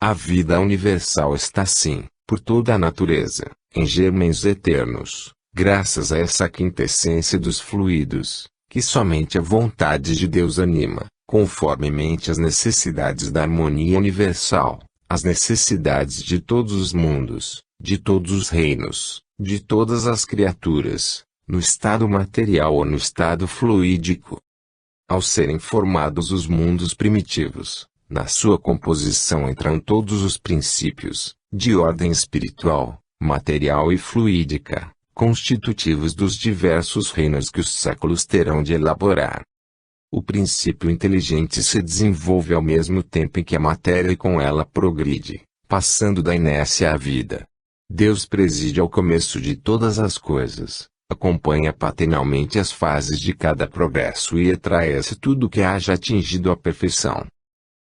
A vida universal está sim, por toda a natureza, em germens eternos, graças a essa quintessência dos fluidos, que somente a vontade de Deus anima, conformemente às necessidades da harmonia universal, às necessidades de todos os mundos, de todos os reinos, de todas as criaturas, no estado material ou no estado fluídico. Ao serem formados os mundos primitivos, na sua composição entram todos os princípios, de ordem espiritual, material e fluídica, constitutivos dos diversos reinos que os séculos terão de elaborar. O princípio inteligente se desenvolve ao mesmo tempo em que a matéria e com ela progride, passando da inércia à vida. Deus preside ao começo de todas as coisas, acompanha paternalmente as fases de cada progresso e extrai-se tudo que haja atingido a perfeição.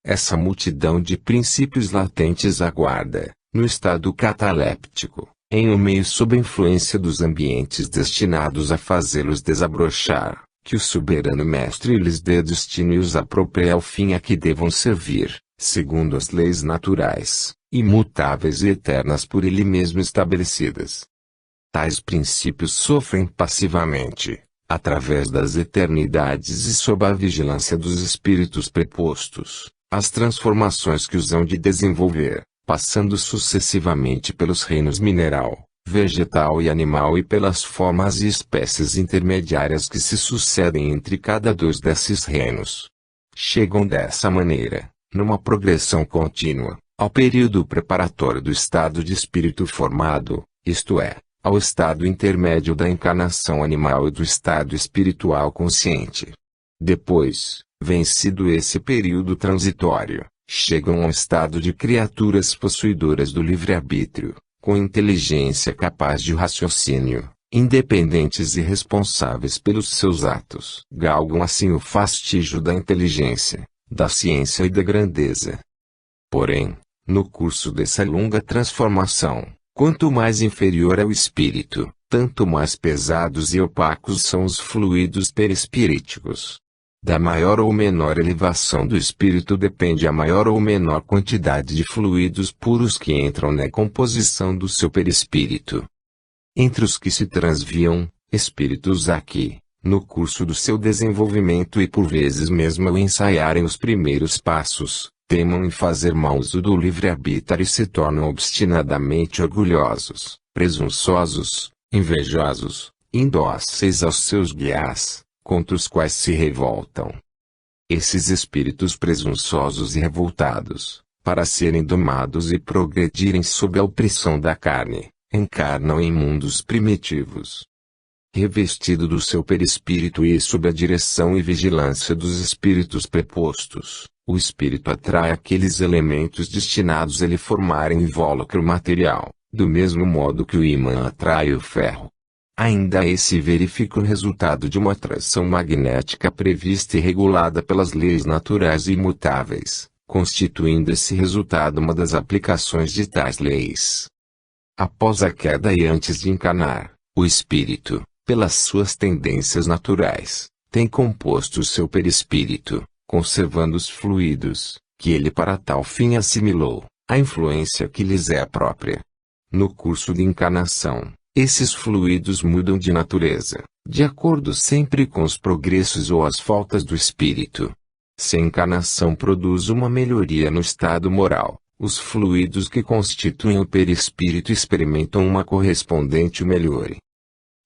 Essa multidão de princípios latentes aguarda, no estado cataléptico, em um meio sob a influência dos ambientes destinados a fazê-los desabrochar, que o soberano mestre lhes dê destino e os aproprie ao fim a que devam servir, segundo as leis naturais, imutáveis e eternas por ele mesmo estabelecidas. Tais princípios sofrem passivamente, através das eternidades e sob a vigilância dos espíritos prepostos, as transformações que os hão de desenvolver, passando sucessivamente pelos reinos mineral, vegetal e animal e pelas formas e espécies intermediárias que se sucedem entre cada dois desses reinos. Chegam dessa maneira, numa progressão contínua, ao período preparatório do estado de espírito formado, isto é, ao estado intermédio da encarnação animal e do estado espiritual consciente. Depois, vencido esse período transitório, chegam ao estado de criaturas possuidoras do livre-arbítrio, com inteligência capaz de raciocínio, independentes e responsáveis pelos seus atos. Galgam assim o fastígio da inteligência, da ciência e da grandeza. Porém, no curso dessa longa transformação, quanto mais inferior é o espírito, tanto mais pesados e opacos são os fluidos perispiríticos. Da maior ou menor elevação do espírito depende a maior ou menor quantidade de fluidos puros que entram na composição do seu perispírito. Entre os que se transviam, espíritos aqui, no curso do seu desenvolvimento e por vezes mesmo ao ensaiarem os primeiros passos, temam em fazer mau uso do livre-arbítrio e se tornam obstinadamente orgulhosos, presunçosos, invejosos, indóceis aos seus guias, contra os quais se revoltam. Esses espíritos presunçosos e revoltados, para serem domados e progredirem sob a opressão da carne, encarnam em mundos primitivos. Revestido do seu perispírito e sob a direção e vigilância dos espíritos prepostos, o espírito atrai aqueles elementos destinados a lhe formarem invólucro material, do mesmo modo que o ímã atrai o ferro. Ainda esse verifica o resultado de uma atração magnética prevista e regulada pelas leis naturais e imutáveis, constituindo esse resultado uma das aplicações de tais leis. Após a queda e antes de encarnar, o espírito, pelas suas tendências naturais, tem composto o seu perispírito, conservando os fluidos, que ele para tal fim assimilou, a influência que lhes é própria. No curso de encarnação, esses fluidos mudam de natureza, de acordo sempre com os progressos ou as faltas do espírito. Se a encarnação produz uma melhoria no estado moral, os fluidos que constituem o perispírito experimentam uma correspondente melhora.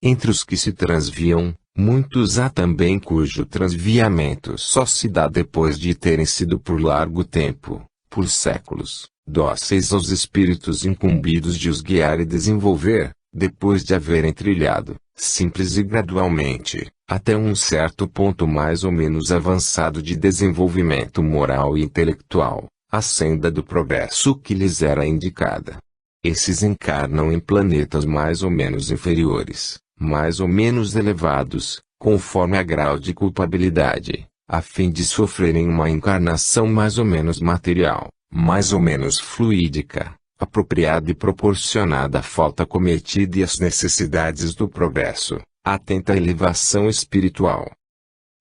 Entre os que se transviam, muitos há também cujo transviamento só se dá depois de terem sido por largo tempo, por séculos, dóceis aos espíritos incumbidos de os guiar e desenvolver, depois de haverem trilhado, simples e gradualmente, até um certo ponto mais ou menos avançado de desenvolvimento moral e intelectual, a senda do progresso que lhes era indicada. Esses encarnam em planetas mais ou menos inferiores, mais ou menos elevados, conforme a grau de culpabilidade, a fim de sofrerem uma encarnação mais ou menos material, mais ou menos fluídica, apropriada e proporcionada à falta cometida e às necessidades do progresso, atenta à elevação espiritual.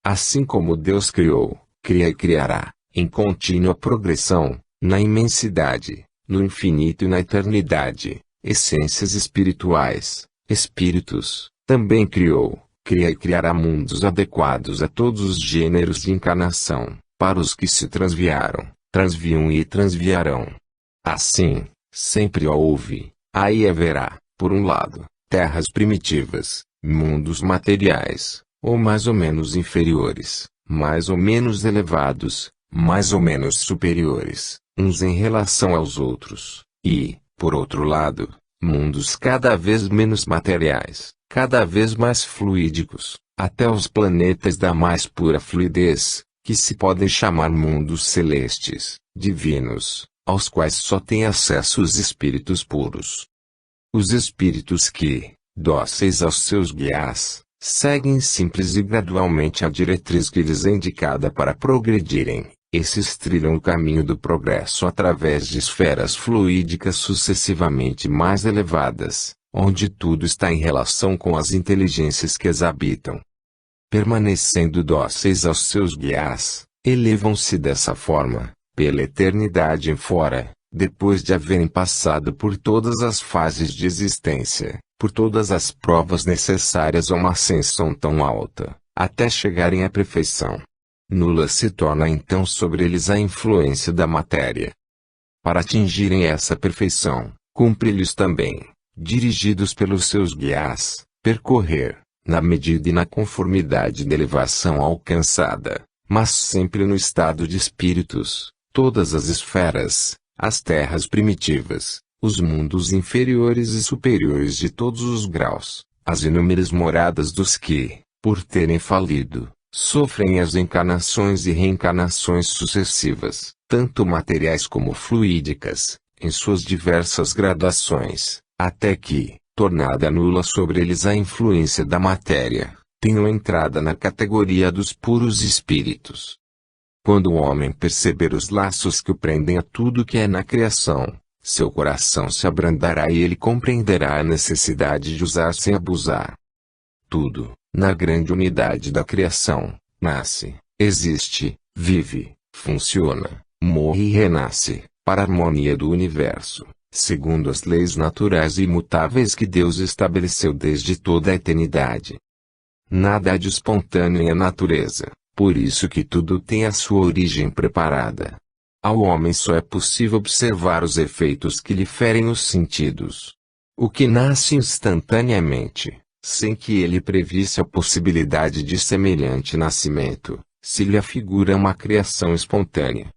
Assim como Deus criou, cria e criará, em contínua progressão, na imensidade, no infinito e na eternidade, essências espirituais, espíritos, também criou, cria e criará mundos adequados a todos os gêneros de encarnação, para os que se transviaram, transviam e transviarão. Assim, sempre houve, aí haverá, por um lado, terras primitivas, mundos materiais, ou mais ou menos inferiores, mais ou menos elevados, mais ou menos superiores, uns em relação aos outros, e, por outro lado, mundos cada vez menos materiais, cada vez mais fluídicos, até os planetas da mais pura fluidez, que se podem chamar mundos celestes, divinos, aos quais só têm acesso os espíritos puros. Os espíritos que, dóceis aos seus guias, seguem simples e gradualmente a diretriz que lhes é indicada para progredirem. Esses trilham o caminho do progresso através de esferas fluídicas sucessivamente mais elevadas, onde tudo está em relação com as inteligências que as habitam. Permanecendo dóceis aos seus guias, elevam-se dessa forma, pela eternidade em fora, depois de haverem passado por todas as fases de existência, por todas as provas necessárias a uma ascensão tão alta, até chegarem à perfeição. Nula se torna então sobre eles a influência da matéria. Para atingirem essa perfeição, cumpre-lhes também, dirigidos pelos seus guias, percorrer, na medida e na conformidade da elevação alcançada, mas sempre no estado de espíritos, todas as esferas, as terras primitivas, os mundos inferiores e superiores de todos os graus, as inúmeras moradas dos que, por terem falido, sofrem as encarnações e reencarnações sucessivas, tanto materiais como fluídicas, em suas diversas gradações, até que, tornada nula sobre eles a influência da matéria, tenham entrada na categoria dos puros espíritos. Quando o homem perceber os laços que o prendem a tudo que é na criação, seu coração se abrandará e ele compreenderá a necessidade de usar sem abusar. Tudo, na grande unidade da criação, nasce, existe, vive, funciona, morre e renasce, para a harmonia do universo, segundo as leis naturais e imutáveis que Deus estabeleceu desde toda a eternidade. Nada há de espontâneo em a natureza, por isso que tudo tem a sua origem preparada. Ao homem só é possível observar os efeitos que lhe ferem os sentidos. O que nasce instantaneamente, sem que ele previsse a possibilidade de semelhante nascimento, se lhe afigura uma criação espontânea.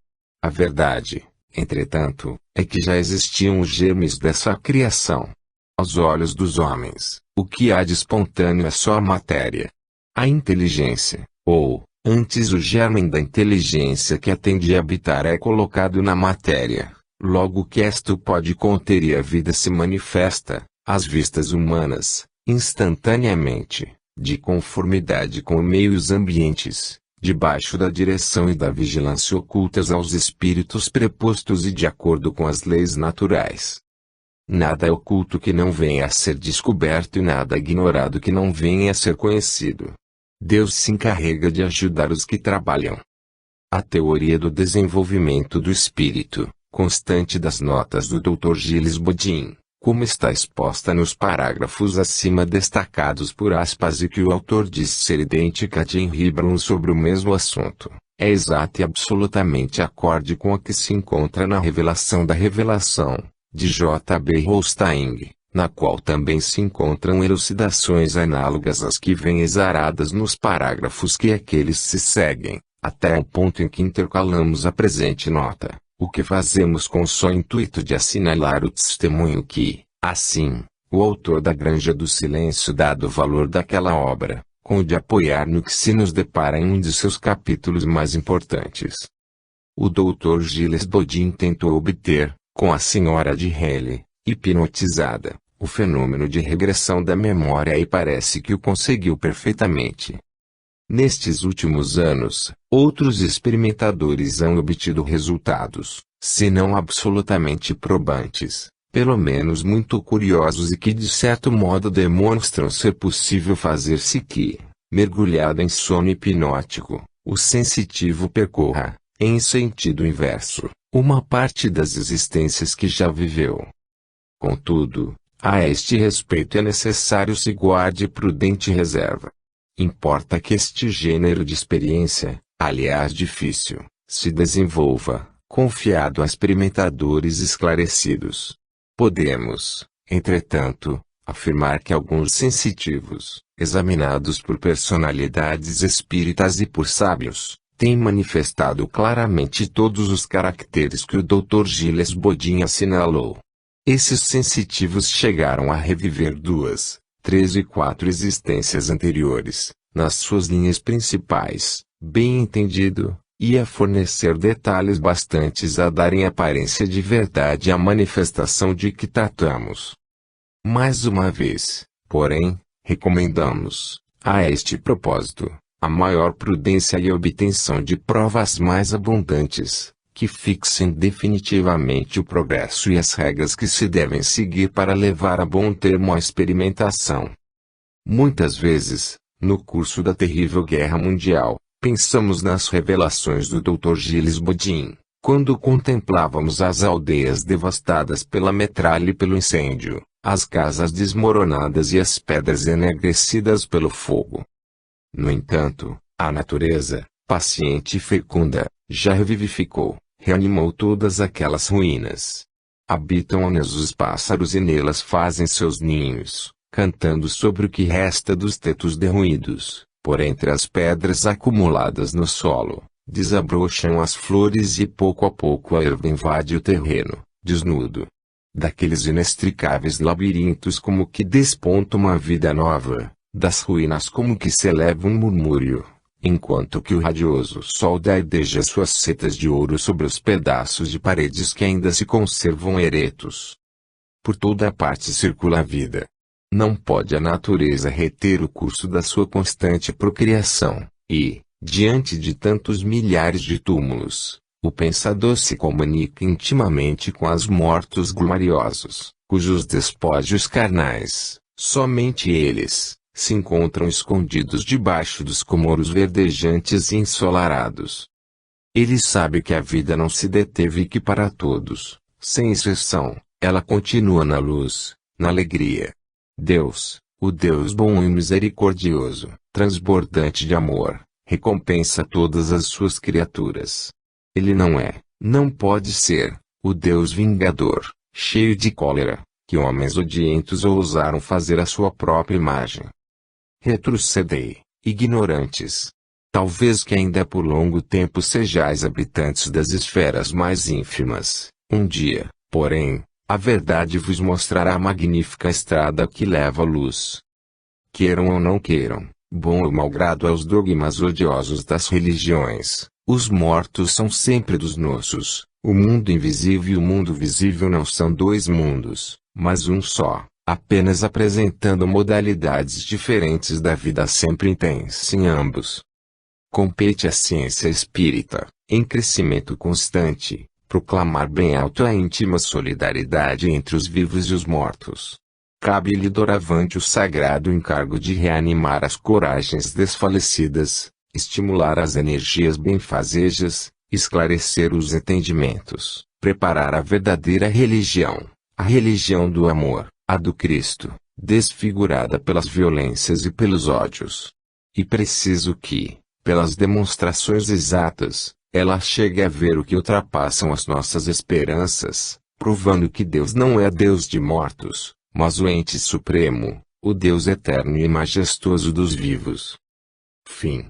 A verdade, entretanto, é que já existiam os germes dessa criação. Aos olhos dos homens, o que há de espontâneo é só a matéria. A inteligência, ou, antes o germe da inteligência que a tem de habitar é colocado na matéria, logo que esta o pode conter e a vida se manifesta, às vistas humanas, instantaneamente, de conformidade com meios ambientes, debaixo da direção e da vigilância ocultas aos espíritos prepostos e de acordo com as leis naturais. Nada é oculto que não venha a ser descoberto e nada é ignorado que não venha a ser conhecido. Deus se encarrega de ajudar os que trabalham. A teoria do desenvolvimento do espírito, constante das notas do Dr. Gilles Bodin, como está exposta nos parágrafos acima destacados por aspas e que o autor diz ser idêntica a Henry Bloom sobre o mesmo assunto, é exata e absolutamente acorde com a que se encontra na Revelação da Revelação, de J. B. Holstein, na qual também se encontram elucidações análogas às que vêm exaradas nos parágrafos que aqueles se seguem, até o ponto em que intercalamos a presente nota. O que fazemos com o só intuito de assinalar o testemunho que, assim, o autor da Granja do Silêncio dado o valor daquela obra, com o de apoiar no que se nos depara em um de seus capítulos mais importantes. O Dr. Gilles Bodin tentou obter, com a senhora de Haley, hipnotizada, o fenômeno de regressão da memória e parece que o conseguiu perfeitamente. Nestes últimos anos, outros experimentadores han obtido resultados, se não absolutamente probantes, pelo menos muito curiosos e que de certo modo demonstram ser possível fazer-se que, mergulhado em sono hipnótico, o sensitivo percorra, em sentido inverso, uma parte das existências que já viveu. Contudo, a este respeito é necessário se guarde prudente reserva. Importa que este gênero de experiência, aliás difícil, se desenvolva, confiado a experimentadores esclarecidos. Podemos, entretanto, afirmar que alguns sensitivos, examinados por personalidades espíritas e por sábios, têm manifestado claramente todos os caracteres que o Dr. Gilles Bodin assinalou. Esses sensitivos chegaram a reviver 2, 3 e 4 existências anteriores, nas suas linhas principais, bem entendido, e a fornecer detalhes bastantes a darem aparência de verdade à manifestação de que tratamos. Mais uma vez, porém, recomendamos, a este propósito, a maior prudência e a obtenção de provas mais abundantes, que fixem definitivamente o progresso e as regras que se devem seguir para levar a bom termo a experimentação. Muitas vezes, no curso da terrível Guerra Mundial, pensamos nas revelações do Dr. Gilles Bodin, quando contemplávamos as aldeias devastadas pela metralha e pelo incêndio, as casas desmoronadas e as pedras enegrecidas pelo fogo. No entanto, a natureza, paciente e fecunda, já revivificou, reanimou todas aquelas ruínas. Habitam-nas os pássaros e nelas fazem seus ninhos, cantando sobre o que resta dos tetos derruídos, por entre as pedras acumuladas no solo, desabrocham as flores e pouco a pouco a erva invade o terreno, desnudo. Daqueles inextricáveis labirintos como que desponta uma vida nova, das ruínas como que se eleva um murmúrio, enquanto que o radioso sol dardeja suas setas de ouro sobre os pedaços de paredes que ainda se conservam eretos. Por toda a parte circula a vida. Não pode a natureza reter o curso da sua constante procriação, e, diante de tantos milhares de túmulos, o pensador se comunica intimamente com os mortos gloriosos, cujos despojos carnais, somente eles, se encontram escondidos debaixo dos comoros verdejantes e ensolarados. Ele sabe que a vida não se deteve e que para todos, sem exceção, ela continua na luz, na alegria. Deus, o Deus bom e misericordioso, transbordante de amor, recompensa todas as suas criaturas. Ele não é, não pode ser, o Deus vingador, cheio de cólera, que homens odientos ousaram fazer à sua própria imagem. Retrocedei, ignorantes. Talvez que ainda por longo tempo sejais habitantes das esferas mais ínfimas, um dia, porém, a verdade vos mostrará a magnífica estrada que leva à luz. Queiram ou não queiram, bom ou mau grado aos dogmas odiosos das religiões, os mortos são sempre dos nossos, o mundo invisível e o mundo visível não são dois mundos, mas um só, apenas apresentando modalidades diferentes da vida sempre intensa em ambos. Compete à ciência espírita, em crescimento constante, proclamar bem alto a íntima solidariedade entre os vivos e os mortos. Cabe-lhe doravante o sagrado encargo de reanimar as coragens desfalecidas, estimular as energias benfazejas, esclarecer os entendimentos, preparar a verdadeira religião, a religião do amor, a do Cristo, desfigurada pelas violências e pelos ódios. E preciso que, pelas demonstrações exatas, ela chegue a ver o que ultrapassam as nossas esperanças, provando que Deus não é Deus de mortos, mas o ente supremo, o Deus eterno e majestoso dos vivos. Fim.